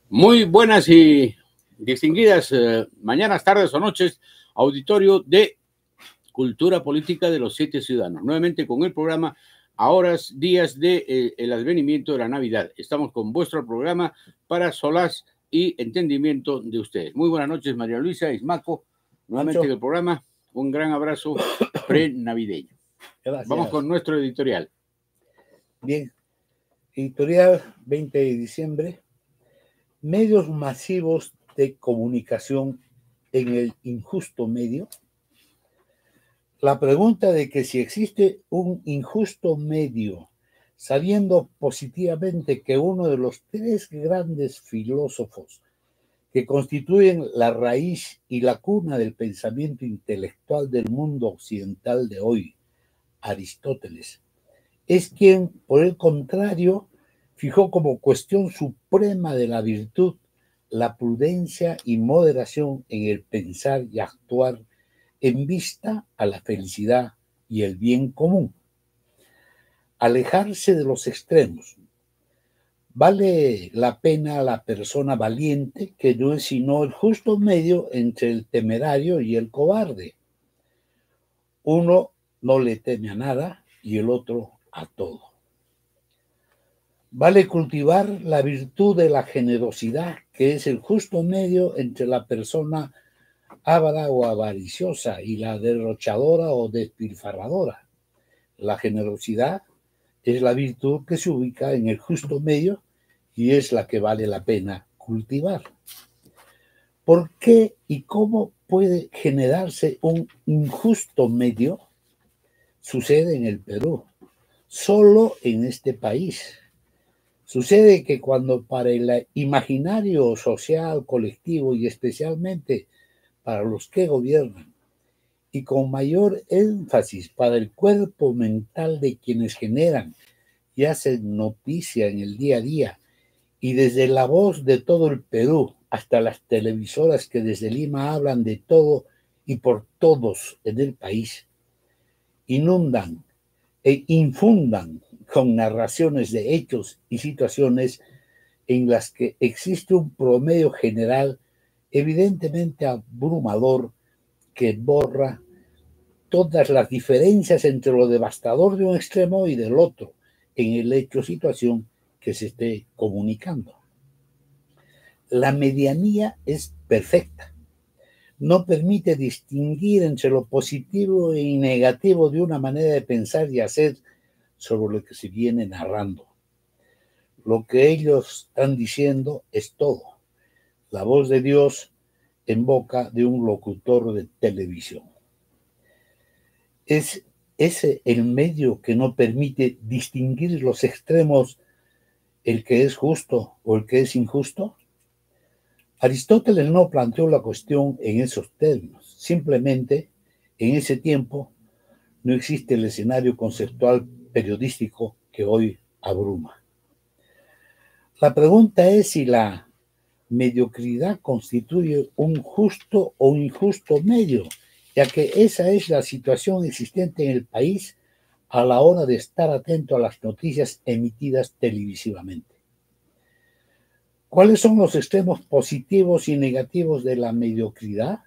Muy buenas y distinguidas mañanas, tardes o noches, auditorio de Cultura Política de los 7 Ciudadanos. Nuevamente con el programa a horas, días de el advenimiento de la Navidad. Estamos con vuestro programa para solaz y entendimiento de ustedes. Muy buenas noches, María Luisa, Ismaco, nuevamente en el programa. Un gran abrazo pre-navideño. Gracias. Vamos con nuestro editorial. Bien, editorial 20 de diciembre. Medios masivos de comunicación en el injusto medio. La pregunta de que si existe un injusto medio, sabiendo positivamente que uno de los 3 grandes filósofos que constituyen la raíz y la cuna del pensamiento intelectual del mundo occidental de hoy, Aristóteles, es quien, por el contrario, fijó como cuestión suprema de la virtud la prudencia y moderación en el pensar y actuar en vista a la felicidad y el bien común. Alejarse de los extremos. Vale la pena la persona valiente, que no es sino el justo medio entre el temerario y el cobarde. Uno no le teme a nada y el otro a todo. Vale cultivar la virtud de la generosidad, que es el justo medio entre la persona avara o avariciosa y la derrochadora o despilfarradora. La generosidad es la virtud que se ubica en el justo medio y es la que vale la pena cultivar. ¿Por qué y cómo puede generarse un injusto medio? Sucede en el Perú, solo en este país. Sucede que cuando para el imaginario social, colectivo y especialmente para los que gobiernan, y con mayor énfasis para el cuerpo mental de quienes generan y hacen noticia en el día a día, y desde la voz de todo el Perú hasta las televisoras que desde Lima hablan de todo y por todos en el país, inundan e infundan con narraciones de hechos y situaciones en las que existe un promedio general evidentemente abrumador que borra todas las diferencias entre lo devastador de un extremo y del otro en el hecho o situación que se esté comunicando. La medianía es perfecta. No permite distinguir entre lo positivo y negativo de una manera de pensar y hacer sobre lo que se viene narrando. Lo que ellos están diciendo es todo. La voz de Dios en boca de un locutor de televisión. ¿Es ese el medio que no permite distinguir los extremos, el que es justo o el que es injusto? Aristóteles no planteó la cuestión en esos términos. Simplemente, en ese tiempo, no existe el escenario conceptual periodístico que hoy abruma. La pregunta es si la mediocridad constituye un justo o injusto medio, ya que esa es la situación existente en el país a la hora de estar atento a las noticias emitidas televisivamente. ¿Cuáles son los extremos positivos y negativos de la mediocridad?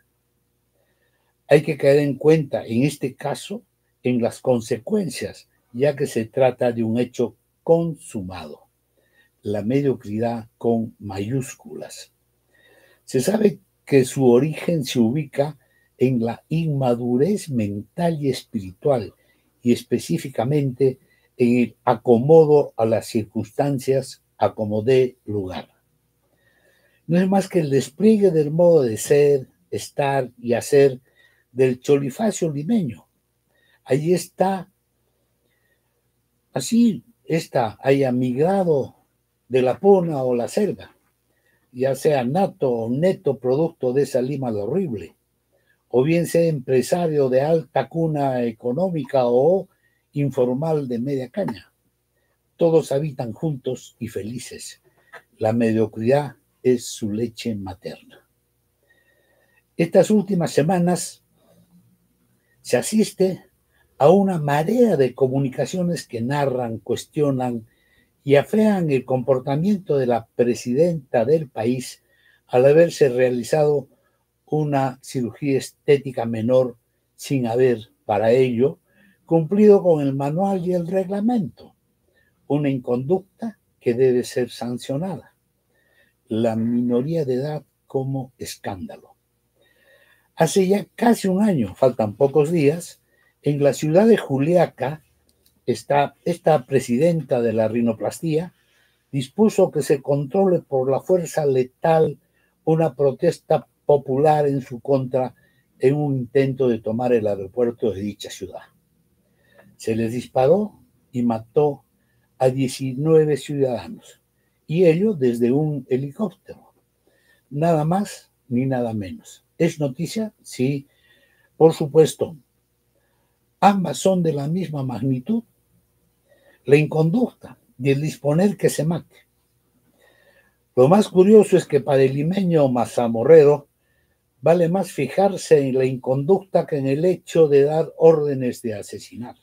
Hay que caer en cuenta, en este caso, en las consecuencias, ya que se trata de un hecho consumado. La mediocridad con mayúsculas. Se sabe que su origen se ubica en la inmadurez mental y espiritual, y específicamente en el acomodo a las circunstancias a como dé lugar. No es más que el despliegue del modo de ser, estar y hacer del cholifacio limeño. Allí está, así haya migrado de la puna o la selva, ya sea nato o neto producto de esa Lima de horrible, o bien sea empresario de alta cuna económica o informal de media caña. Todos habitan juntos y felices. La mediocridad es su leche materna. Estas últimas semanas se asiste a una marea de comunicaciones que narran, cuestionan y afean el comportamiento de la presidenta del país al haberse realizado una cirugía estética menor sin haber, para ello, cumplido con el manual y el reglamento, una inconducta que debe ser sancionada. La minoría de edad como escándalo. Hace ya casi un año, faltan pocos días, en la ciudad de Juliaca, esta presidenta de la rinoplastía dispuso que se controle por la fuerza letal una protesta popular en su contra en un intento de tomar el aeropuerto de dicha ciudad. Se les disparó y mató a 19 ciudadanos, y ello desde un helicóptero. Nada más ni nada menos. ¿Es noticia? Sí, por supuesto. Ambas son de la misma magnitud. La inconducta y el disponer que se mate. Lo más curioso es que para el limeño mazamorrero vale más fijarse en la inconducta que en el hecho de dar órdenes de asesinar.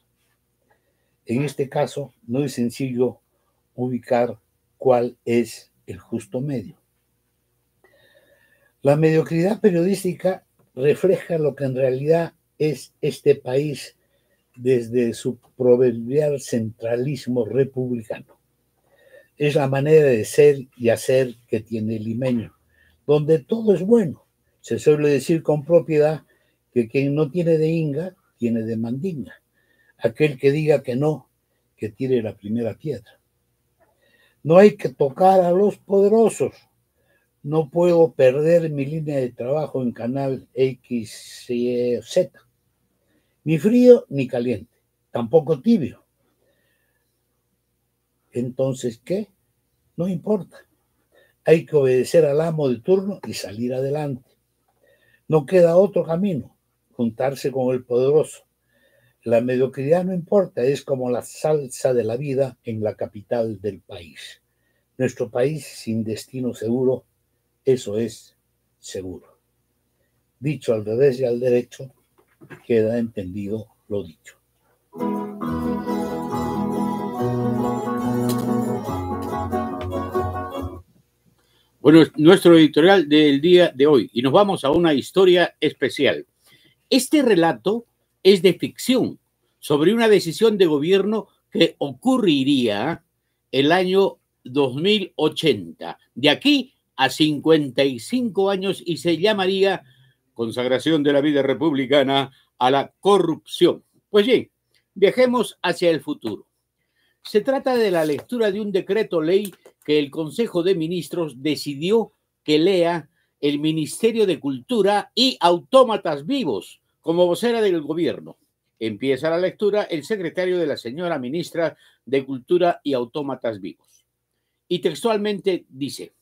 En este caso, no es sencillo ubicar cuál es el justo medio. La mediocridad periodística refleja lo que en realidad es este país desde su proverbial centralismo republicano. Es la manera de ser y hacer que tiene el limeño, donde todo es bueno. Se suele decir con propiedad que quien no tiene de inga, tiene de mandinga. Aquel que diga que no, que tire la primera piedra. No hay que tocar a los poderosos. No puedo perder mi línea de trabajo en canal X, Y, Z. Ni frío ni caliente, tampoco tibio. Entonces, ¿qué? No importa. Hay que obedecer al amo de turno y salir adelante. No queda otro camino, juntarse con el poderoso. La mediocridad no importa, es como la salsa de la vida en la capital del país. Nuestro país sin destino seguro, eso es seguro. Dicho al revés y al derecho, queda entendido lo dicho. Bueno, nuestro editorial del día de hoy, y nos vamos a una historia especial. Este relato es de ficción sobre una decisión de gobierno que ocurriría el año 2080, de aquí a 55 años, y se llamaría Consagración de la vida republicana a la corrupción. Pues bien, viajemos hacia el futuro. Se trata de la lectura de un decreto ley que el Consejo de Ministros decidió que lea el Ministerio de Cultura y Autómatas Vivos como vocera del gobierno. Empieza la lectura el secretario de la señora ministra de Cultura y Autómatas Vivos. Y textualmente dice: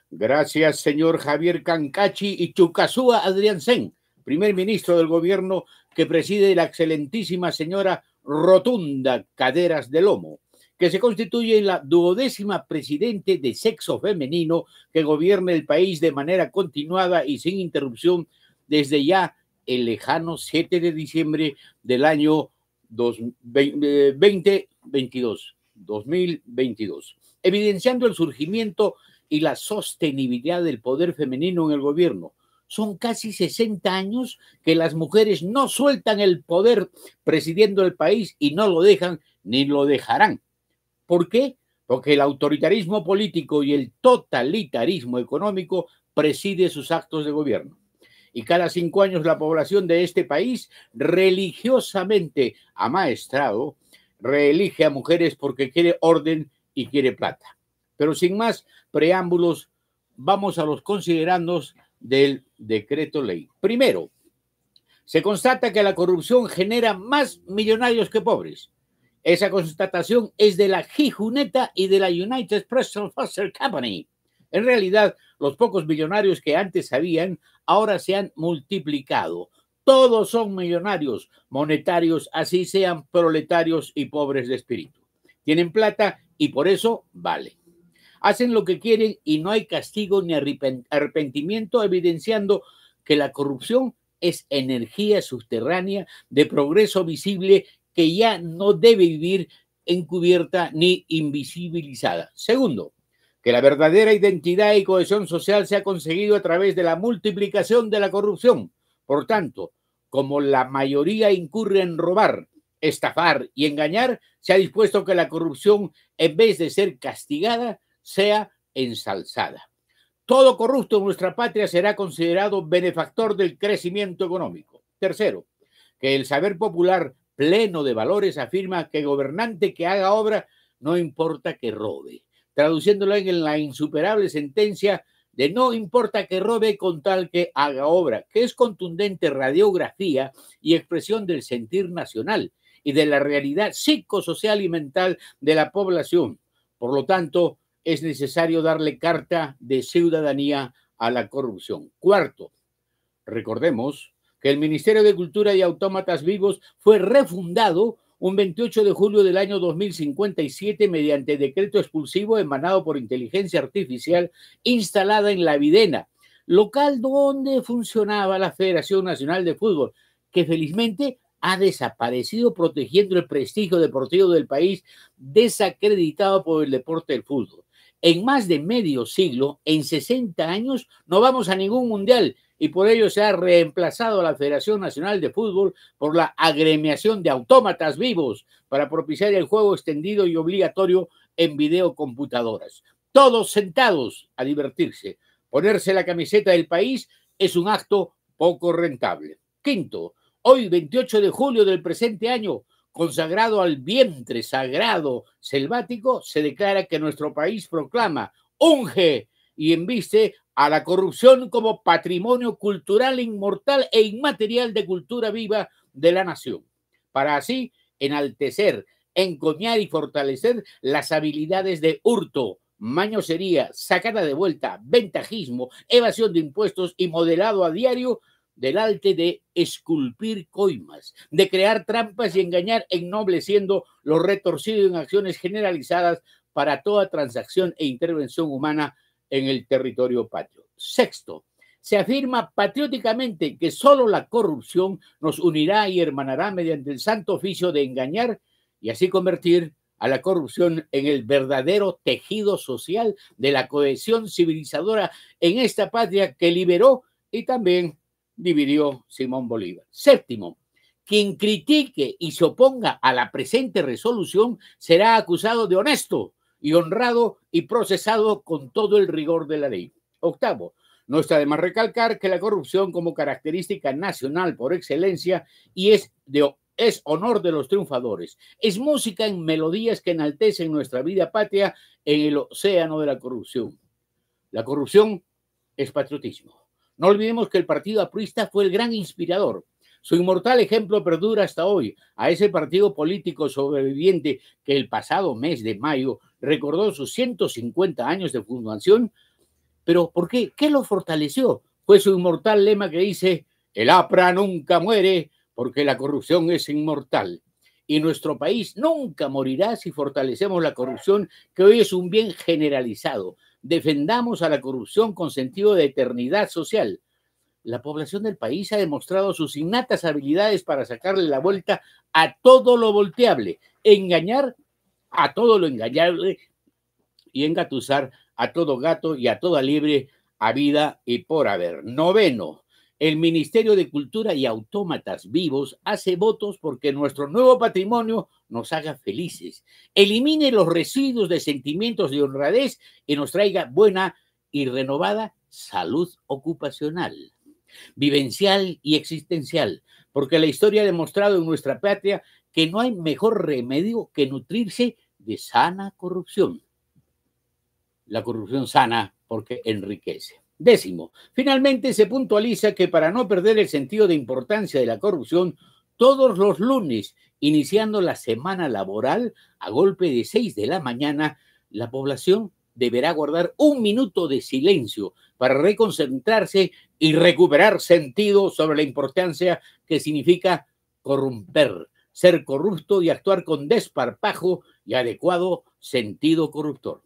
gracias, señor Javier Cancachi y Chucazúa Adriansén, primer ministro del gobierno que preside la excelentísima señora Rotunda Caderas de Lomo, que se constituye en la 12ª presidente de sexo femenino que gobierne el país de manera continuada y sin interrupción desde ya el lejano 7 de diciembre del año 2022, evidenciando el surgimiento y la sostenibilidad del poder femenino en el gobierno. Son casi 60 años que las mujeres no sueltan el poder presidiendo el país y no lo dejan ni lo dejarán. ¿Por qué? Porque el autoritarismo político y el totalitarismo económico preside sus actos de gobierno. Y cada 5 años la población de este país, religiosamente amaestrado, reelige a mujeres porque quiere orden y quiere plata. Pero sin más preámbulos, vamos a los considerandos del decreto ley. Primero, se constata que la corrupción genera más millonarios que pobres. Esa constatación es de la Gijuneta y de la United Press Foster Company. En realidad, los pocos millonarios que antes habían, ahora se han multiplicado. Todos son millonarios, monetarios, así sean proletarios y pobres de espíritu. Tienen plata y por eso valen. Hacen lo que quieren y no hay castigo ni arrepentimiento, evidenciando que la corrupción es energía subterránea de progreso visible que ya no debe vivir encubierta ni invisibilizada. Segundo, que la verdadera identidad y cohesión social se ha conseguido a través de la multiplicación de la corrupción. Por tanto, como la mayoría incurre en robar, estafar y engañar, se ha dispuesto que la corrupción, en vez de ser castigada, sea ensalzada. Todo corrupto en nuestra patria será considerado benefactor del crecimiento económico. Tercero, que el saber popular pleno de valores afirma que gobernante que haga obra no importa que robe, traduciéndolo en la insuperable sentencia de no importa que robe con tal que haga obra, que es contundente radiografía y expresión del sentir nacional y de la realidad psicosocial y mental de la población. Por lo tanto, es necesario darle carta de ciudadanía a la corrupción. Cuarto, recordemos que el Ministerio de Cultura y Autómatas Vivos fue refundado un 28 de julio del año 2057 mediante decreto expulsivo emanado por inteligencia artificial instalada en La Videna, local donde funcionaba la Federación Nacional de Fútbol, que felizmente ha desaparecido protegiendo el prestigio deportivo del país desacreditado por el deporte del fútbol. En más de medio siglo, en 60 años, no vamos a ningún mundial y por ello se ha reemplazado a la Federación Nacional de Fútbol por la agremiación de autómatas vivos para propiciar el juego extendido y obligatorio en videocomputadoras. Todos sentados a divertirse. Ponerse la camiseta del país es un acto poco rentable. Quinto, hoy 28 de julio del presente año, consagrado al vientre sagrado selvático, se declara que nuestro país proclama, unge y embiste a la corrupción como patrimonio cultural inmortal e inmaterial de cultura viva de la nación, para así enaltecer, encomiar y fortalecer las habilidades de hurto, mañosería, sacada de vuelta, ventajismo, evasión de impuestos y modelado a diario del arte de esculpir coimas, de crear trampas y engañar, ennobleciendo lo retorcido en acciones generalizadas para toda transacción e intervención humana en el territorio patrio. Sexto, se afirma patrióticamente que solo la corrupción nos unirá y hermanará mediante el santo oficio de engañar y así convertir a la corrupción en el verdadero tejido social de la cohesión civilizadora en esta patria que liberó y también dividió Simón Bolívar. Séptimo, quien critique y se oponga a la presente resolución será acusado de honesto y honrado y procesado con todo el rigor de la ley. Octavo, no está de más recalcar que la corrupción como característica nacional por excelencia y es honor de los triunfadores. Es música en melodías que enaltecen nuestra vida patria en el océano de la corrupción. La corrupción es patriotismo. No olvidemos que el partido aprista fue el gran inspirador. Su inmortal ejemplo perdura hasta hoy. A ese partido político sobreviviente que el pasado mes de mayo recordó sus 150 años de fundación. ¿Pero por qué? ¿Qué lo fortaleció? Fue su inmortal lema que dice: el APRA nunca muere porque la corrupción es inmortal. Y nuestro país nunca morirá si fortalecemos la corrupción, que hoy es un bien generalizado. Defendamos a la corrupción con sentido de eternidad social. La población del país ha demostrado sus innatas habilidades para sacarle la vuelta a todo lo volteable, engañar a todo lo engañable y engatusar a todo gato y a toda liebre a vida y por haber. Noveno, el Ministerio de Cultura y Autómatas Vivos hace votos porque nuestro nuevo patrimonio nos haga felices, elimine los residuos de sentimientos de honradez y nos traiga buena y renovada salud ocupacional, vivencial y existencial, porque la historia ha demostrado en nuestra patria que no hay mejor remedio que nutrirse de sana corrupción. La corrupción sana porque enriquece. Décimo, finalmente se puntualiza que para no perder el sentido de importancia de la corrupción, todos los lunes, iniciando la semana laboral, a golpe de 6 de la mañana, la población deberá guardar un minuto de silencio para reconcentrarse y recuperar sentido sobre la importancia que significa corromper, ser corrupto y actuar con desparpajo y adecuado sentido corruptor.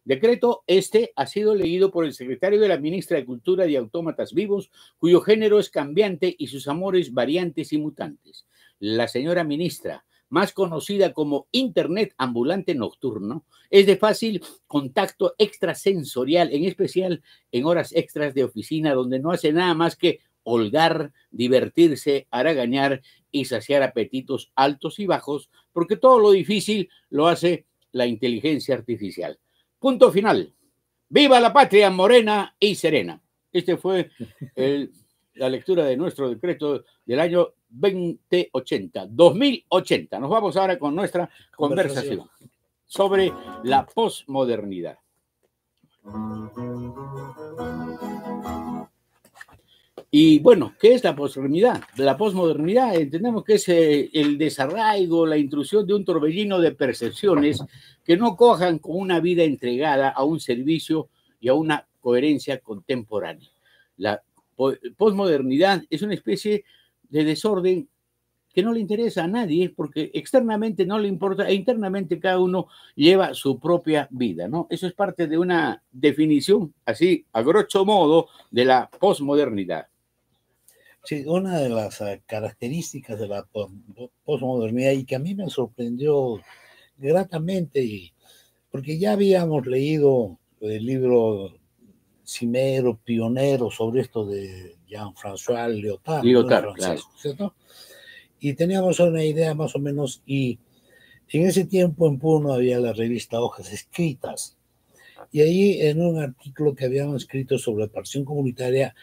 Decreto este ha sido leído por el secretario de la ministra de Cultura y Autómatas Vivos, cuyo género es cambiante y sus amores variantes y mutantes. La señora ministra, más conocida como Internet ambulante nocturno, es de fácil contacto extrasensorial, en especial en horas extras de oficina, donde no hace nada más que holgar, divertirse, haragañar y saciar apetitos altos y bajos, porque todo lo difícil lo hace la inteligencia artificial. Punto final. ¡Viva la patria morena y serena! Este fue la lectura de nuestro decreto del año 2080. Nos vamos ahora con nuestra conversación sobre la posmodernidad. Y bueno, ¿qué es la posmodernidad? La posmodernidad entendemos que es el desarraigo, la intrusión de un torbellino de percepciones que no cojan con una vida entregada a un servicio y a una coherencia contemporánea. La posmodernidad es una especie de desorden que no le interesa a nadie porque externamente no le importa e internamente cada uno lleva su propia vida, ¿no? Eso es parte de una definición, así, a grosso modo, de la posmodernidad. Sí, una de las características de la posmodernidad y que a mí me sorprendió gratamente, porque ya habíamos leído el libro cimero, pionero sobre esto de Jean-François Lyotard, Lyotard, francés, claro. ¿cierto? Y teníamos una idea más o menos, y en ese tiempo en Puno había la revista Hojas Escritas, y ahí en un artículo que habíamos escrito sobre la participación comunitaria,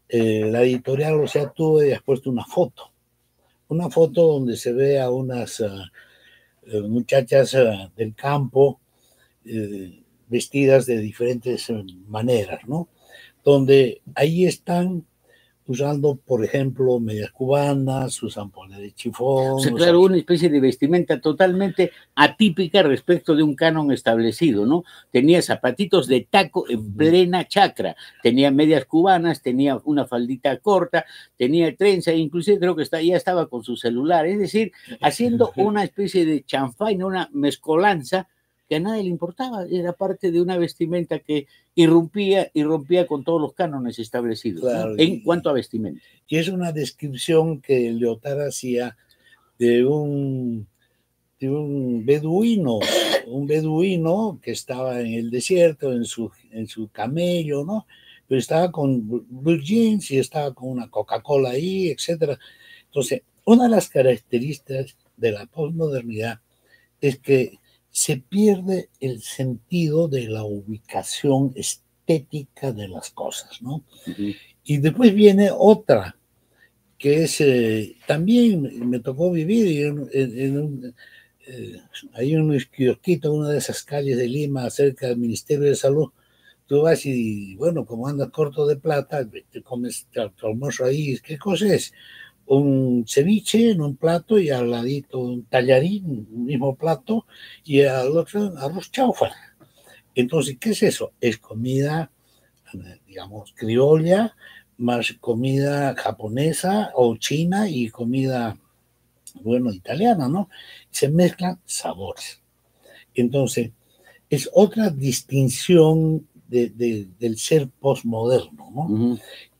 la editorial, o sea, tú habías puesto una foto donde se ve a unas muchachas del campo vestidas de diferentes maneras, ¿no? Donde ahí están usando, por ejemplo, medias cubanas, usan poler de chifón. O sea, claro, una especie de vestimenta totalmente atípica respecto de un canon establecido, ¿no? Tenía zapatitos de taco en plena chacra, tenía medias cubanas, tenía una faldita corta, tenía trenza, inclusive creo que ya estaba con su celular, es decir, haciendo una especie de chanfaina, una mezcolanza que a nadie le importaba, era parte de una vestimenta que irrumpía y rompía con todos los cánones establecidos, claro, ¿no? En cuanto a vestimenta. Y es una descripción que Lyotard hacía de un beduino que estaba en el desierto, en su camello, ¿no? Pero estaba con blue jeans y estaba con una Coca-Cola ahí, etc. Entonces, una de las características de la posmodernidad es que se pierde el sentido de la ubicación estética de las cosas, ¿no? Y después viene otra, que es, también me tocó vivir hay un kiosquito, una de esas calles de Lima, cerca del Ministerio de Salud. Tú vas y, bueno, como andas corto de plata, te comes tu almuerzo ahí. ¿Qué cosa es? Un ceviche en un plato y al ladito un tallarín, un mismo plato, y al otro arroz chaufa. Entonces, ¿qué es eso? Es comida, digamos, criolla, más comida japonesa o china y comida, bueno, italiana, ¿no? Se mezclan sabores. Entonces, es otra distinción del ser postmoderno, ¿no?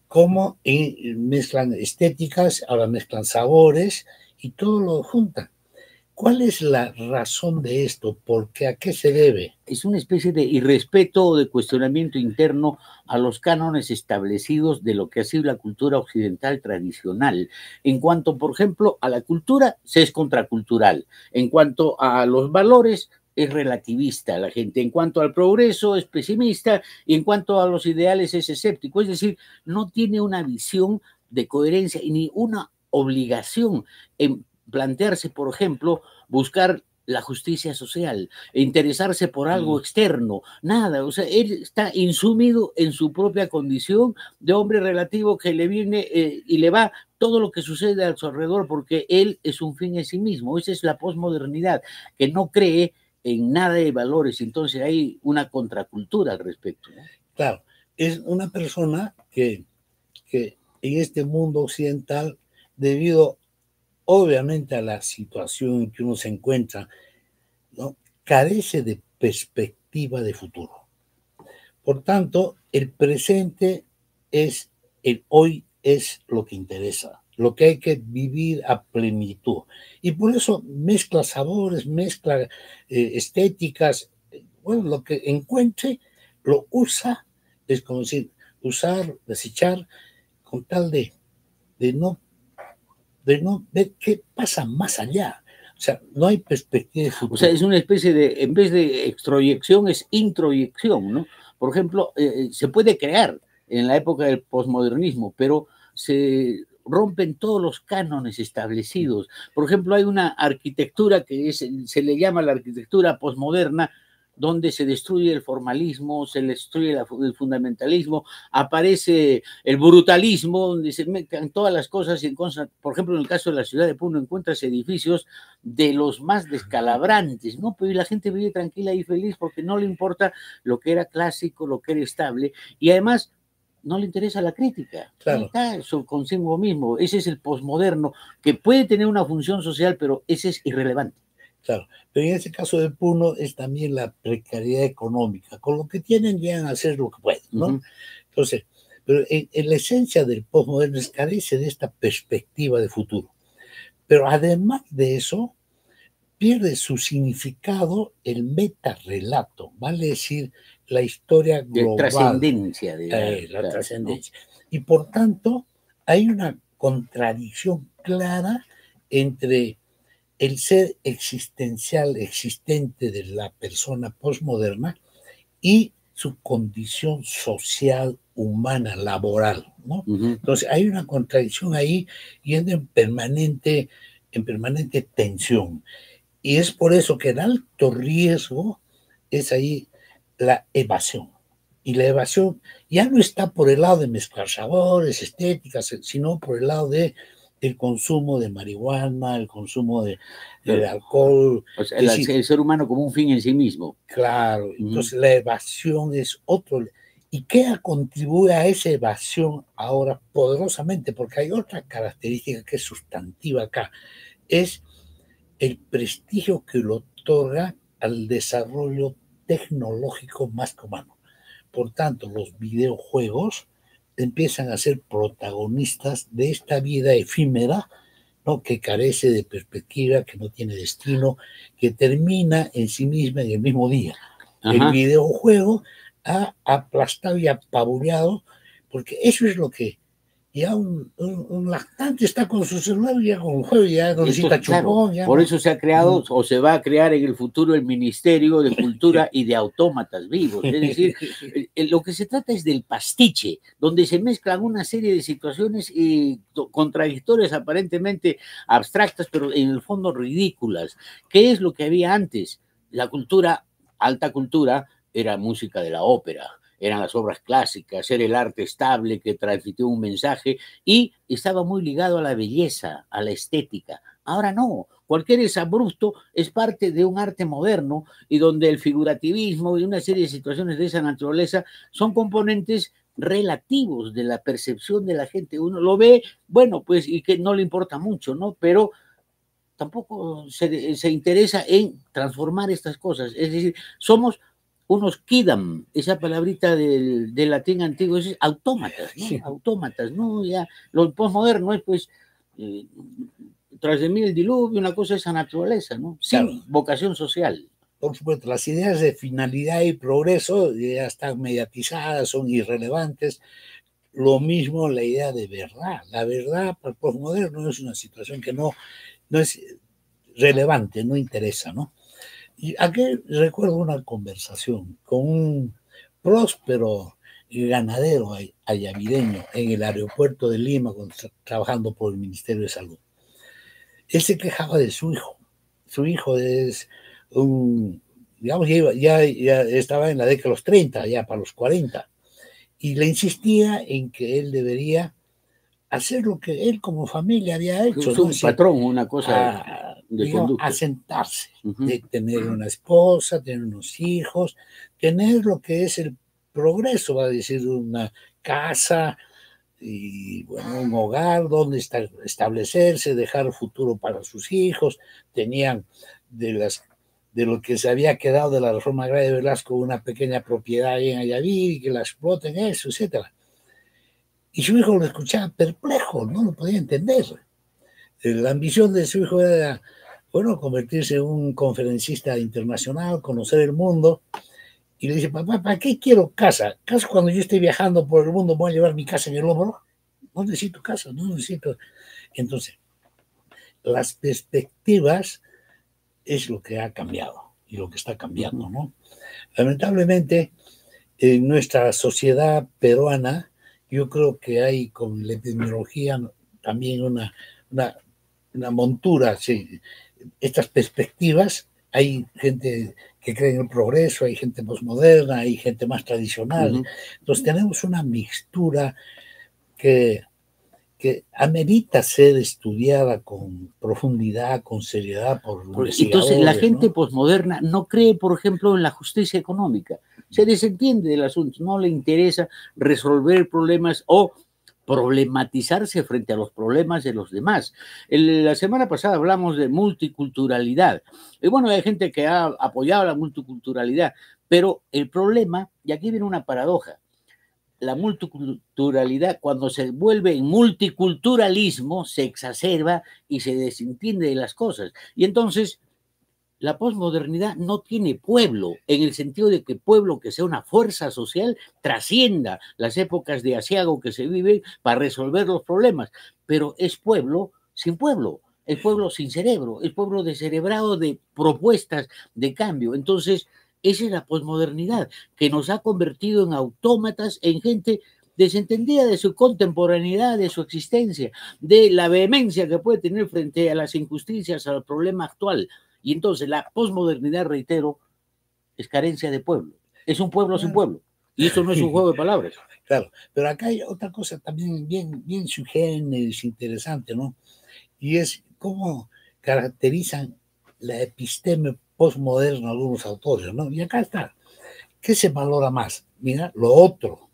Cómo mezclan estéticas, ahora mezclan sabores y todo lo juntan. ¿Cuál es la razón de esto? ¿Por qué? ¿A qué se debe? Es una especie de irrespeto o de cuestionamiento interno a los cánones establecidos de lo que ha sido la cultura occidental tradicional. En cuanto, por ejemplo, a la cultura, se es contracultural. En cuanto a los valores, es relativista la gente. En cuanto al progreso, es pesimista. Y en cuanto a los ideales, es escéptico. Es decir, no tiene una visión de coherencia y ni una obligación en plantearse, por ejemplo, buscar la justicia social, interesarse por algo externo, nada, o sea, él está insumido en su propia condición de hombre relativo que le viene y le va todo lo que sucede a su alrededor porque él es un fin en sí mismo. Esa es la posmodernidad, que no cree en nada de valores, entonces hay una contracultura al respecto, ¿no? Claro, es una persona que en este mundo occidental, debido obviamente a la situación en que uno se encuentra, ¿no?, carece de perspectiva de futuro. Por tanto, el presente es, el hoy es lo que interesa. lo que hay que vivir a plenitud. Y por eso mezcla sabores, mezcla estéticas, bueno, lo que encuentre lo usa, es como decir, usar, desechar, con tal de no, de no ver qué pasa más allá. O sea, no hay perspectiva de futuro. O sea, es una especie de, en vez de extroyección, es introyección, ¿no? Por ejemplo, se puede crear en la época del posmodernismo, pero se rompen todos los cánones establecidos. Por ejemplo, hay una arquitectura que se le llama la arquitectura posmoderna, donde se destruye el formalismo, se destruye el fundamentalismo, aparece el brutalismo, donde se mezclan todas las cosas. Y por ejemplo, en el caso de la ciudad de Puno, encuentras edificios de los más descalabrantes, ¿no? Pero la gente vive tranquila y feliz porque no le importa lo que era clásico, lo que era estable, y además no le interesa la crítica. Claro. Está eso consigo mismo. Ese es el posmoderno, que puede tener una función social, pero ese es irrelevante. Claro, pero en este caso de Puno es también la precariedad económica. Con lo que tienen llegan a hacer lo que pueden, ¿no? Entonces, pero en la esencia del postmoderno carece de esta perspectiva de futuro. Pero además de eso, pierde su significado el metarrelato, vale decir, la historia global. Trascendencia. La trascendencia. ¿No? Y por tanto, hay una contradicción clara entre el ser existencial, existente de la persona postmoderna y su condición social, humana, laboral, ¿no? Entonces hay una contradicción ahí y es en permanente tensión. Y es por eso que el alto riesgo es ahí la evasión. Y la evasión ya no está por el lado de mezclar sabores, estéticas, sino por el lado de el consumo de marihuana, el consumo de alcohol. O sea, el ser humano como un fin en sí mismo. Claro, entonces la evasión es otro. ¿Y qué contribuye a esa evasión ahora poderosamente? Porque hay otra característica que es sustantiva acá, es el prestigio que lo otorga al desarrollo tecnológico más que humano. Por tanto, los videojuegos empiezan a ser protagonistas de esta vida efímera, ¿no? Que carece de perspectiva, que no tiene destino, que termina en sí misma en el mismo día. Ajá. El videojuego ha aplastado y apabullado, porque eso es lo que ya un lactante está con su celular, ya con el juego, ya no necesita chupón. Claro, por eso se ha creado o se va a crear en el futuro el Ministerio de Cultura y de Autómatas Vivos. Es decir, lo que se trata es del pastiche, donde se mezclan una serie de situaciones contradictorias, aparentemente abstractas, pero en el fondo ridículas. ¿Qué es lo que había antes? La cultura, alta cultura, era música de la ópera. Eran las obras clásicas, era el arte estable que transmitió un mensaje y estaba muy ligado a la belleza, a la estética. Ahora no, cualquier exabrupto es parte de un arte moderno y donde el figurativismo y una serie de situaciones de esa naturaleza son componentes relativos de la percepción de la gente. Uno lo ve, bueno, pues, y que no le importa mucho, ¿no? Pero tampoco se interesa en transformar estas cosas. Es decir, somos unos quidam, esa palabrita del latín antiguo, es autómatas, ¿no? Sí. Autómatas, ¿no? Ya, lo postmoderno es, pues, tras de mí el diluvio, una cosa de esa naturaleza, ¿no? Sin claro. Vocación social. Por supuesto, las ideas de finalidad y progreso ya están mediatizadas, son irrelevantes. Lo mismo la idea de verdad. La verdad para el postmoderno es una situación que no es relevante, no interesa, ¿no? Y aquí recuerdo una conversación con un próspero ganadero ayavireño en el aeropuerto de Lima, trabajando por el Ministerio de Salud. Él se quejaba de su hijo. Su hijo es un, digamos, ya estaba en la década de los 30, ya para los 40, y le insistía en que él debería hacer lo que él como familia había hecho. Es un patrón, una cosa de conducta. Asentarse, de tener una esposa, tener unos hijos, tener lo que es el progreso, va a decir, una casa y bueno, un hogar donde establecerse, dejar futuro para sus hijos. Tenían de lo que se había quedado de la reforma agraria de Velasco una pequeña propiedad ahí en Ayaví, que la exploten, eso, etcétera. Y su hijo lo escuchaba perplejo, no lo podía entender. La ambición de su hijo era, bueno, convertirse en un conferencista internacional, conocer el mundo. Y le dice, papá, ¿para qué quiero casa? ¿Acaso cuando yo esté viajando por el mundo voy a llevar mi casa en el hombro? No necesito casa, no necesito. Entonces, las perspectivas es lo que ha cambiado y lo que está cambiando, ¿no? Lamentablemente, en nuestra sociedad peruana, yo creo que hay con la epidemiología también una montura, sí. Estas perspectivas, hay gente que cree en el progreso, hay gente posmoderna, hay gente más tradicional. Entonces tenemos una mixtura que amerita ser estudiada con profundidad, con seriedad por investigadores. Entonces, la gente ¿no? posmoderna no cree, por ejemplo, en la justicia económica. Se desentiende del asunto, no le interesa resolver problemas o problematizarse frente a los problemas de los demás. La semana pasada hablamos de multiculturalidad. Y bueno, hay gente que ha apoyado la multiculturalidad, pero el problema, y aquí viene una paradoja, la multiculturalidad, cuando se vuelve en multiculturalismo, se exacerba y se desentiende de las cosas. Y entonces, la posmodernidad no tiene pueblo, en el sentido de que pueblo que sea una fuerza social trascienda las épocas de asiago que se viven para resolver los problemas, pero es pueblo sin pueblo, es pueblo sin cerebro, es pueblo descerebrado de propuestas de cambio. Entonces, esa es la posmodernidad, que nos ha convertido en autómatas, en gente desentendida de su contemporaneidad, de su existencia, de la vehemencia que puede tener frente a las injusticias, al problema actual. Y entonces la posmodernidad, reitero, es carencia de pueblo. Es un pueblo sin pueblo. Y esto no es un juego de palabras. Claro, pero acá hay otra cosa también bien sui generis, interesante, ¿no? Y es cómo caracterizan la episteme postmoderna algunos autores, ¿no? Y acá está. ¿Qué se valora más? Mira, lo otro,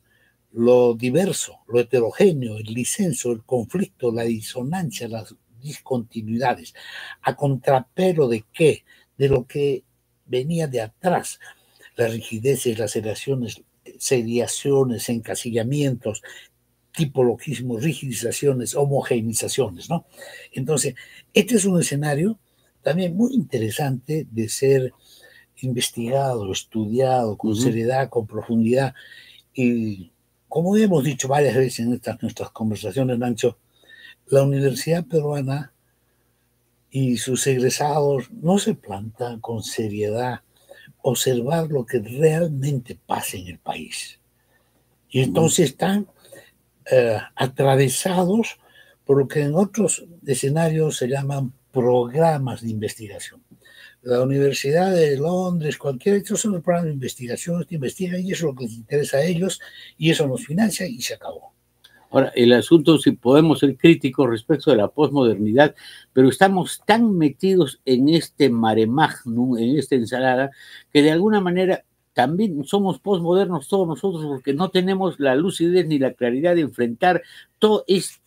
lo diverso, lo heterogéneo, el disenso, el conflicto, la disonancia, las discontinuidades. ¿A contrapelo de qué? De lo que venía de atrás, las rigideces, las seriaciones, encasillamientos, tipologismos, rigidizaciones, homogenizaciones, ¿no? Entonces, este es un escenario también muy interesante de ser investigado, estudiado con seriedad, con profundidad. Y como hemos dicho varias veces en nuestras conversaciones, Nancho, la Universidad Peruana y sus egresados no se plantan con seriedad observar lo que realmente pasa en el país. Y entonces están atravesados por lo que en otros escenarios se llaman programas de investigación. La Universidad de Londres, cualquiera de estos son los programas de investigación que investigan y eso es lo que les interesa a ellos y eso nos financia y se acabó. Ahora, el asunto, si podemos ser críticos respecto de la posmodernidad, pero estamos tan metidos en este mare magnum, en esta ensalada, que de alguna manera también somos posmodernos todos nosotros porque no tenemos la lucidez ni la claridad de enfrentar todo este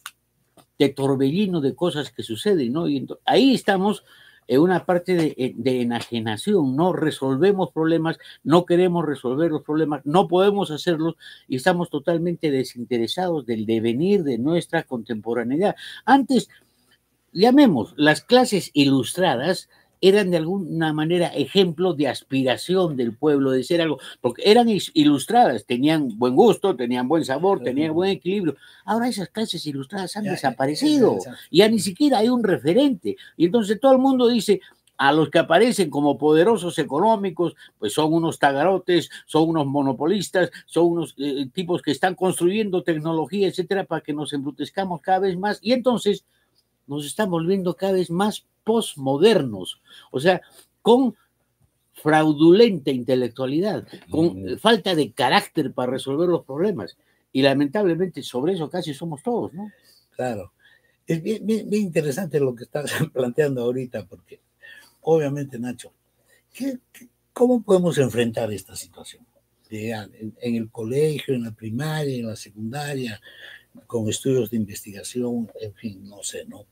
torbellino de cosas que suceden, ¿no? Y entonces, ahí estamos en una parte de enajenación, no resolvemos problemas, no queremos resolver los problemas, no podemos hacerlos y estamos totalmente desinteresados del devenir de nuestra contemporaneidad. Antes, llamemos, las clases ilustradas eran de alguna manera ejemplo de aspiración del pueblo, de ser algo, porque eran ilustradas, tenían buen gusto, tenían buen sabor, tenían buen equilibrio. Ahora esas clases ilustradas han desaparecido, ya ni siquiera hay un referente. Y entonces todo el mundo dice, a los que aparecen como poderosos económicos, pues son unos tagarotes, son unos monopolistas, son unos tipos que están construyendo tecnología, etcétera, para que nos embrutezcamos cada vez más. Y entonces nos están volviendo cada vez más posmodernos, o sea, con fraudulenta intelectualidad, con falta de carácter para resolver los problemas. Y lamentablemente sobre eso casi somos todos, ¿no? Claro. Es bien interesante lo que estás planteando ahorita, porque obviamente, Nacho, ¿cómo podemos enfrentar esta situación? En el colegio, en la primaria, en la secundaria, con estudios de investigación, en fin, no sé, ¿no?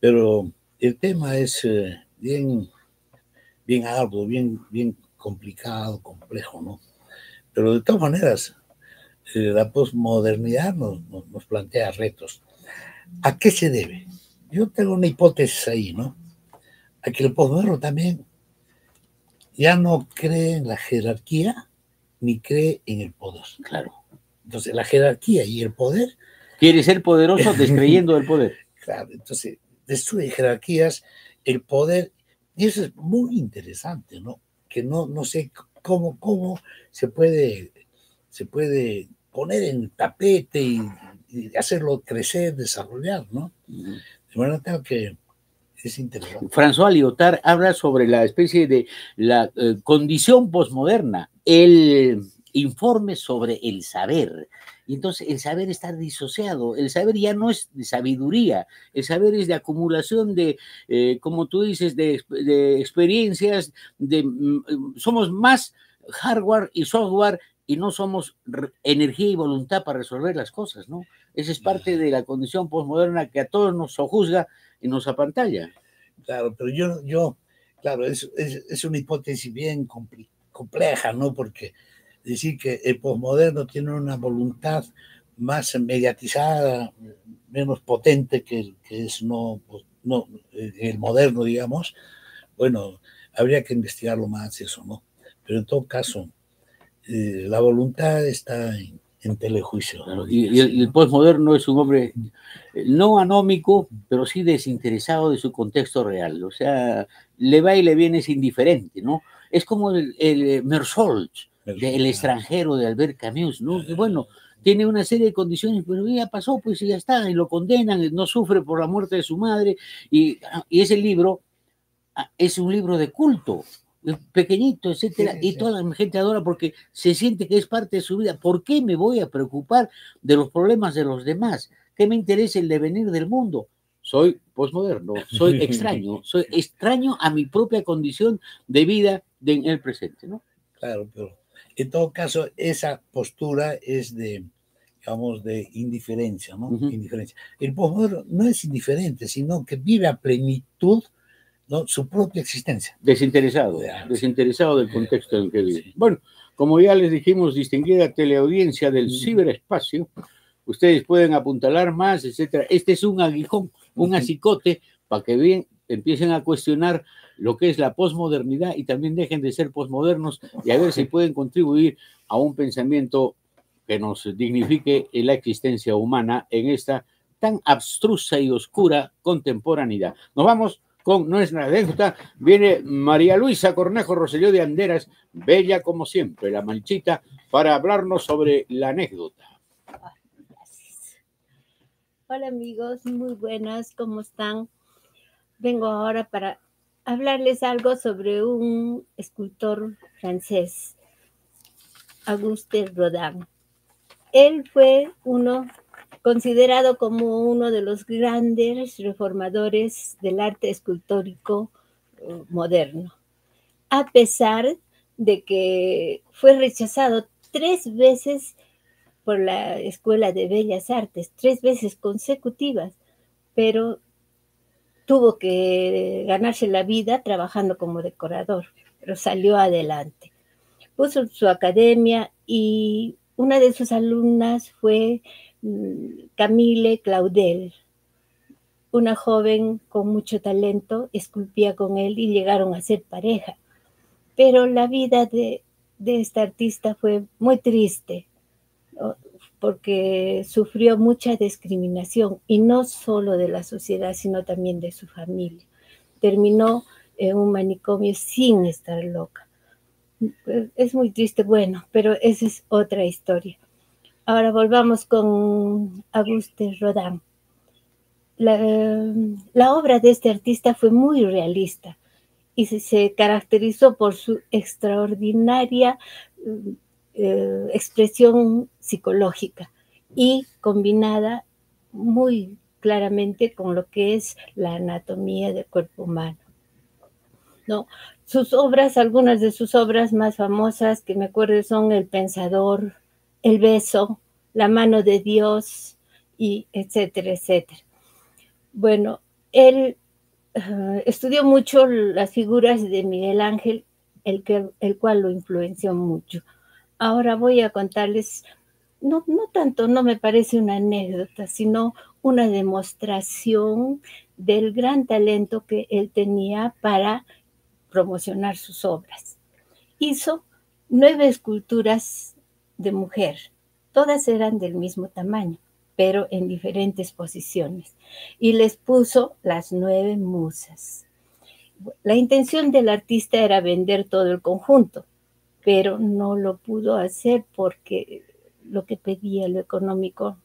Pero el tema es bien arduo, bien complicado, complejo, ¿no? Pero de todas maneras, la posmodernidad nos plantea retos. ¿A qué se debe? Yo tengo una hipótesis ahí, ¿no? A que el posmoderno también ya no cree en la jerarquía ni cree en el poder. Claro. Entonces, la jerarquía y el poder... Quiere ser poderoso descreyendo del poder. Claro, entonces destruye jerarquías, el poder, y eso es muy interesante, ¿no? Que no sé cómo se puede poner en tapete y hacerlo crecer, desarrollar, ¿no? De manera que es interesante. François Lyotard habla sobre la especie de la condición posmoderna, el informe sobre el saber. Y entonces el saber está disociado, el saber ya no es de sabiduría, el saber es de acumulación de, como tú dices, de experiencias, somos más hardware y software y no somos energía y voluntad para resolver las cosas, ¿no? Esa es parte de la condición posmoderna que a todos nos sojuzga y nos apantalla. Claro, pero claro, es una hipótesis bien compleja, ¿no? Porque decir que el posmoderno tiene una voluntad más mediatizada, menos potente que es el moderno, digamos, bueno, habría que investigarlo más eso, ¿no? Pero en todo caso, la voluntad está en telejuicio. Claro, y el posmoderno es un hombre no anómico, pero sí desinteresado de su contexto real. O sea, le va y le viene, es indiferente, ¿no? Es como el Mersault, del extranjero de Albert Camus, ¿no? Que bueno, tiene una serie de condiciones, pero ya pasó, pues ya está, y lo condenan, no sufre por la muerte de su madre, y ese libro es un libro de culto, pequeñito, etcétera, y toda la gente adora porque se siente que es parte de su vida. ¿Por qué me voy a preocupar de los problemas de los demás? ¿Qué me interesa el devenir del mundo? Soy posmoderno, soy extraño a mi propia condición de vida en el presente, ¿no? Claro, pero en todo caso esa postura es digamos, de indiferencia, ¿no? Indiferencia. El posmoderno no es indiferente, sino que vive a plenitud, ¿no? Su propia existencia. Desinteresado del contexto en el que vive. Sí. Bueno, como ya les dijimos, distinguida teleaudiencia del ciberespacio, ustedes pueden apuntalar más, etcétera. Este es un aguijón, un acicote, para que bien empiecen a cuestionar lo que es la posmodernidad y también dejen de ser posmodernos y a ver si pueden contribuir a un pensamiento que nos dignifique la existencia humana en esta tan abstrusa y oscura contemporaneidad. Nos vamos con nuestra anécdota. Viene María Luisa Cornejo Rosselló de Anderas, bella como siempre, la Manchita, para hablarnos sobre la anécdota. Gracias. Hola amigos, muy buenas, ¿cómo están? Vengo ahora para hablarles algo sobre un escultor francés, Auguste Rodin. Él fue considerado como uno de los grandes reformadores del arte escultórico moderno, a pesar de que fue rechazado 3 veces por la Escuela de Bellas Artes, 3 veces consecutivas, pero tuvo que ganarse la vida trabajando como decorador, pero salió adelante. Puso su academia y una de sus alumnas fue Camille Claudel, una joven con mucho talento, esculpía con él y llegaron a ser pareja. Pero la vida de esta artista fue muy triste, ¿no? Porque sufrió mucha discriminación, y no solo de la sociedad, sino también de su familia. Terminó en un manicomio sin estar loca. Es muy triste, bueno, pero esa es otra historia. Ahora volvamos con Auguste Rodin. La obra de este artista fue muy realista y se caracterizó por su extraordinaria expresión psicológica y combinada muy claramente con lo que es la anatomía del cuerpo humano, ¿no? Sus obras, algunas de sus obras más famosas que me acuerdo son El Pensador, El Beso, La Mano de Dios, y etcétera, etcétera. Bueno, él estudió mucho las figuras de Miguel Ángel, el cual lo influenció mucho. Ahora voy a contarles no tanto, no me parece una anécdota, sino una demostración del gran talento que él tenía para promocionar sus obras. Hizo 9 esculturas de mujer, todas eran del mismo tamaño, pero en diferentes posiciones, y les puso las 9 musas. La intención del artista era vender todo el conjunto, pero no lo pudo hacer porque lo que pedía, lo económico,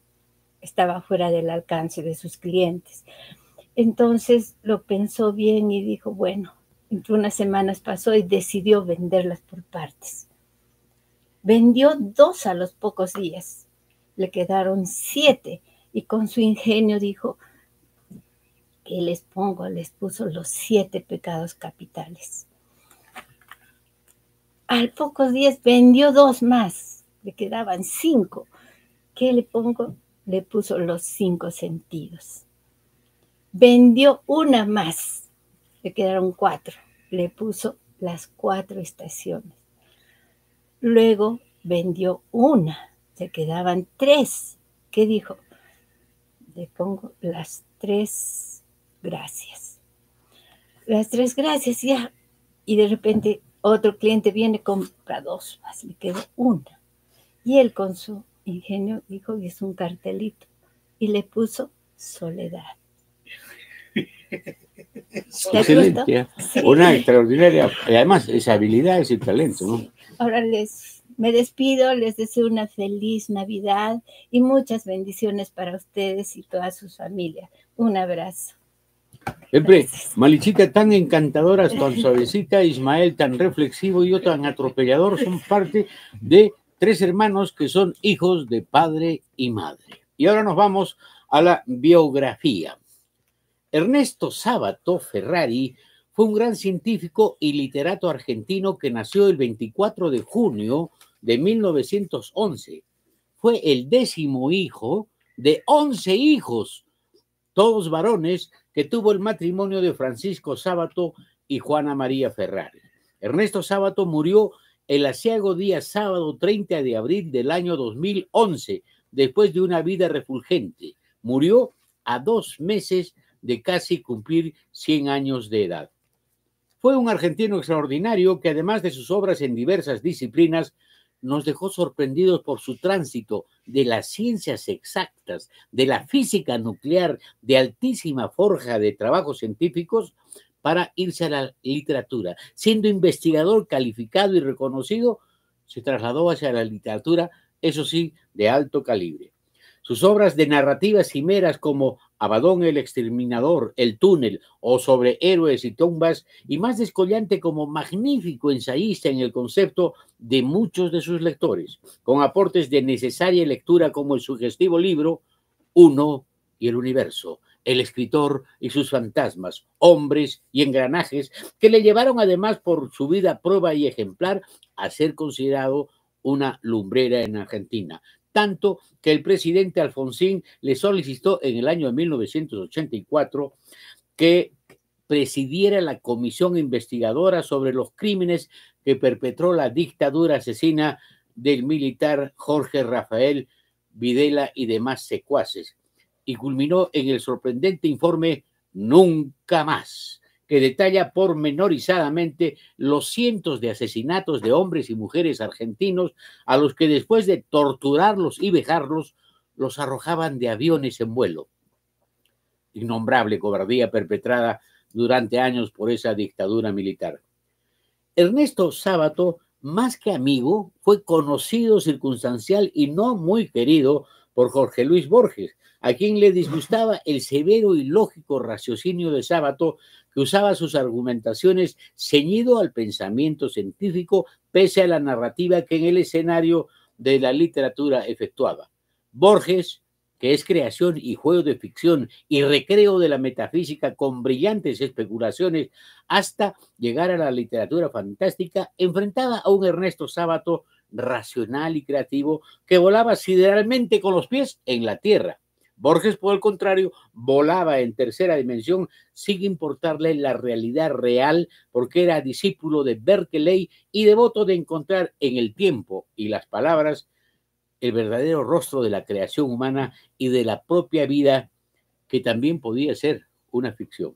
estaba fuera del alcance de sus clientes. Entonces lo pensó bien y dijo, bueno, entre unas semanas pasó y decidió venderlas por partes. Vendió 2 a los pocos días, le quedaron 7 y con su ingenio dijo, ¿qué les pongo? Les puso los 7 pecados capitales. Al pocos días vendió 2 más, le quedaban 5. ¿Qué le pongo? Le puso los 5 sentidos. Vendió una más, le quedaron 4, le puso las 4 estaciones. Luego vendió una, se quedaban 3. ¿Qué dijo? Le pongo las 3 gracias. Las 3 gracias ya. Y de repente otro cliente viene, compra 2 más, le quedó una. Y él con su ingenio dijo que es un cartelito y le puso soledad. Excelente, sí. Una extraordinaria, y además esa habilidad, ese talento, ¿no? Ahora me despido, les deseo una feliz Navidad y muchas bendiciones para ustedes y toda su familia. Un abrazo. Siempre, Malichita tan encantadora, tan suavecita, Ismael tan reflexivo y yo tan atropellador, son parte de 3 hermanos que son hijos de padre y madre. Y ahora nos vamos a la biografía. Ernesto Sábato Ferrari fue un gran científico y literato argentino que nació el 24 de junio de 1911. Fue el 10º hijo de 11 hijos, todos varones, que tuvo el matrimonio de Francisco Sábato y Juana María Ferrari. Ernesto Sábato murió el aciago día sábado 30 de abril del año 2011, después de una vida refulgente. Murió a 2 meses de casi cumplir 100 años de edad. Fue un argentino extraordinario que, además de sus obras en diversas disciplinas, nos dejó sorprendidos por su tránsito de las ciencias exactas, de la física nuclear, de altísima forja de trabajos científicos, para irse a la literatura. Siendo investigador calificado y reconocido, se trasladó hacia la literatura, eso sí, de alto calibre. Sus obras de narrativas cimeras como Abadón el Exterminador, El Túnel o Sobre Héroes y Tumbas, y más descollante como magnífico ensayista en el concepto de muchos de sus lectores, con aportes de necesaria lectura como el sugestivo libro Uno y el Universo, El escritor y sus fantasmas, Hombres y engranajes, que le llevaron además por su vida prueba y ejemplar a ser considerado una lumbrera en Argentina. Tanto que el presidente Alfonsín le solicitó en el año de 1984 que presidiera la comisión investigadora sobre los crímenes que perpetró la dictadura asesina del militar Jorge Rafael Videla y demás secuaces, y culminó en el sorprendente informe Nunca Más, que detalla pormenorizadamente los cientos de asesinatos de hombres y mujeres argentinos a los que, después de torturarlos y vejarlos, los arrojaban de aviones en vuelo. Innombrable cobardía perpetrada durante años por esa dictadura militar. Ernesto Sábato, más que amigo, fue conocido, circunstancial y no muy querido por Jorge Luis Borges, a quien le disgustaba el severo y lógico raciocinio de Sábato, que usaba sus argumentaciones ceñido al pensamiento científico, pese a la narrativa que en el escenario de la literatura efectuaba. Borges, que es creación y juego de ficción y recreo de la metafísica con brillantes especulaciones hasta llegar a la literatura fantástica, enfrentaba a un Ernesto Sábato racional y creativo que volaba sideralmente con los pies en la tierra. Borges, por el contrario, volaba en tercera dimensión sin importarle la realidad real, porque era discípulo de Berkeley y devoto de encontrar en el tiempo y las palabras el verdadero rostro de la creación humana y de la propia vida, que también podía ser una ficción.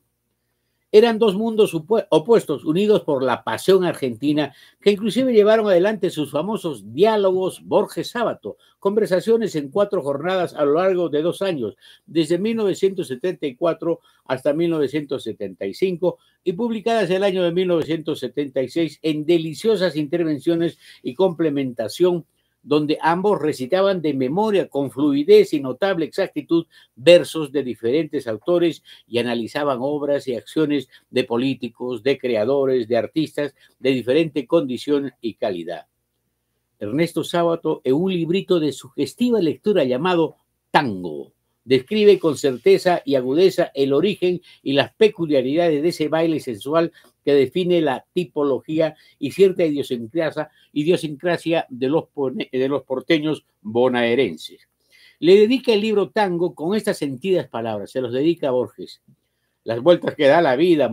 Eran dos mundos opuestos, unidos por la pasión argentina, que inclusive llevaron adelante sus famosos diálogos Borges-Sábato, conversaciones en 4 jornadas a lo largo de 2 años, desde 1974 hasta 1975, y publicadas el año de 1976 en deliciosas intervenciones y complementación, donde ambos recitaban de memoria con fluidez y notable exactitud versos de diferentes autores y analizaban obras y acciones de políticos, de creadores, de artistas de diferente condición y calidad. Ernesto Sábato, en un librito de sugestiva lectura llamado Tango, describe con certeza y agudeza el origen y las peculiaridades de ese baile sensual que define la tipología y cierta idiosincrasia de los porteños bonaerenses. Le dedica el libro Tango con estas sentidas palabras, se los dedica a Borges. Las vueltas que da la vida,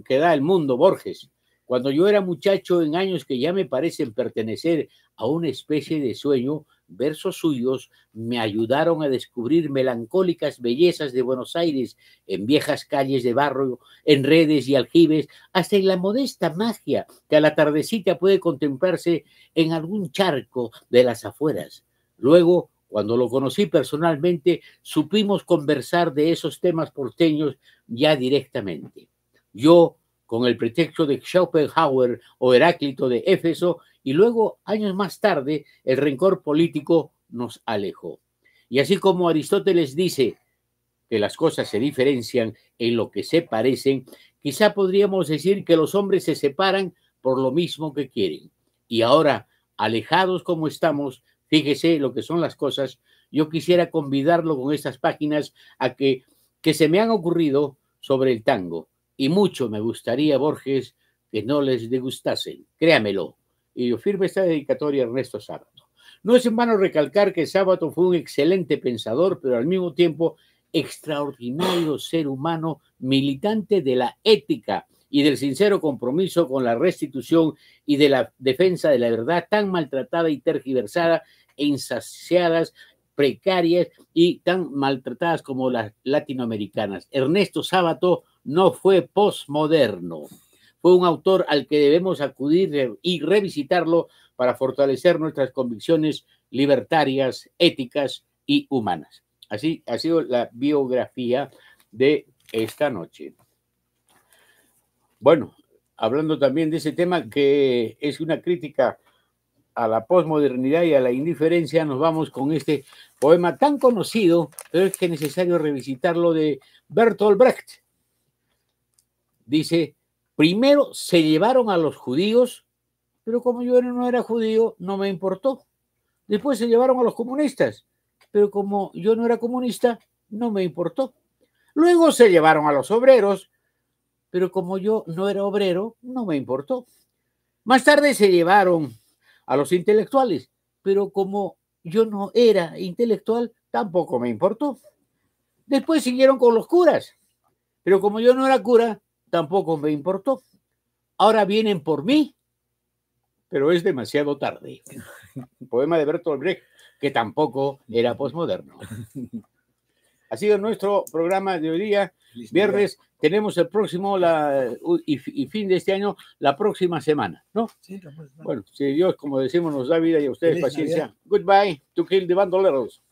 que da el mundo, Borges. Cuando yo era muchacho, en años que ya me parecen pertenecer a una especie de sueño, versos suyos me ayudaron a descubrir melancólicas bellezas de Buenos Aires, en viejas calles de barro, en redes y aljibes, hasta en la modesta magia que a la tardecita puede contemplarse en algún charco de las afueras. Luego, cuando lo conocí personalmente, supimos conversar de esos temas porteños ya directamente. Yo, con el pretexto de Schopenhauer o Heráclito de Éfeso, y luego, años más tarde, el rencor político nos alejó. Y así como Aristóteles dice que las cosas se diferencian en lo que se parecen, quizá podríamos decir que los hombres se separan por lo mismo que quieren. Y ahora, alejados como estamos, fíjese lo que son las cosas, yo quisiera convidarlo con estas páginas a que se me han ocurrido sobre el tango. Y mucho me gustaría, Borges, que no les degustasen, créamelo. Y yo firmo esta dedicatoria a Ernesto Sábato. No es en vano recalcar que Sábato fue un excelente pensador, pero al mismo tiempo extraordinario ser humano, militante de la ética y del sincero compromiso con la restitución y de la defensa de la verdad, tan maltratada y tergiversada e insaciadas, precarias y tan maltratadas como las latinoamericanas. Ernesto Sábato no fue posmoderno, fue un autor al que debemos acudir y revisitarlo para fortalecer nuestras convicciones libertarias, éticas y humanas. Así ha sido la biografía de esta noche. Bueno, hablando también de ese tema que es una crítica a la posmodernidad y a la indiferencia, nos vamos con este poema tan conocido, pero es que es necesario revisitarlo, de Bertolt Brecht. Dice: primero se llevaron a los judíos, pero como yo no era judío, no me importó. Después se llevaron a los comunistas, pero como yo no era comunista, no me importó. Luego se llevaron a los obreros, pero como yo no era obrero, no me importó. Más tarde se llevaron a los intelectuales, pero como yo no era intelectual, tampoco me importó. Después siguieron con los curas, pero como yo no era cura, tampoco me importó. Ahora vienen por mí, pero es demasiado tarde. Poema de Bertolt Brecht, que tampoco era posmoderno. Ha sido nuestro programa de hoy día, viernes. Tenemos el próximo y fin de este año, la próxima semana, ¿no? Sí, bueno, si Dios, como decimos, nos da vida y a ustedes Feliz paciencia. Navidad. Goodbye to kill the bandoleros.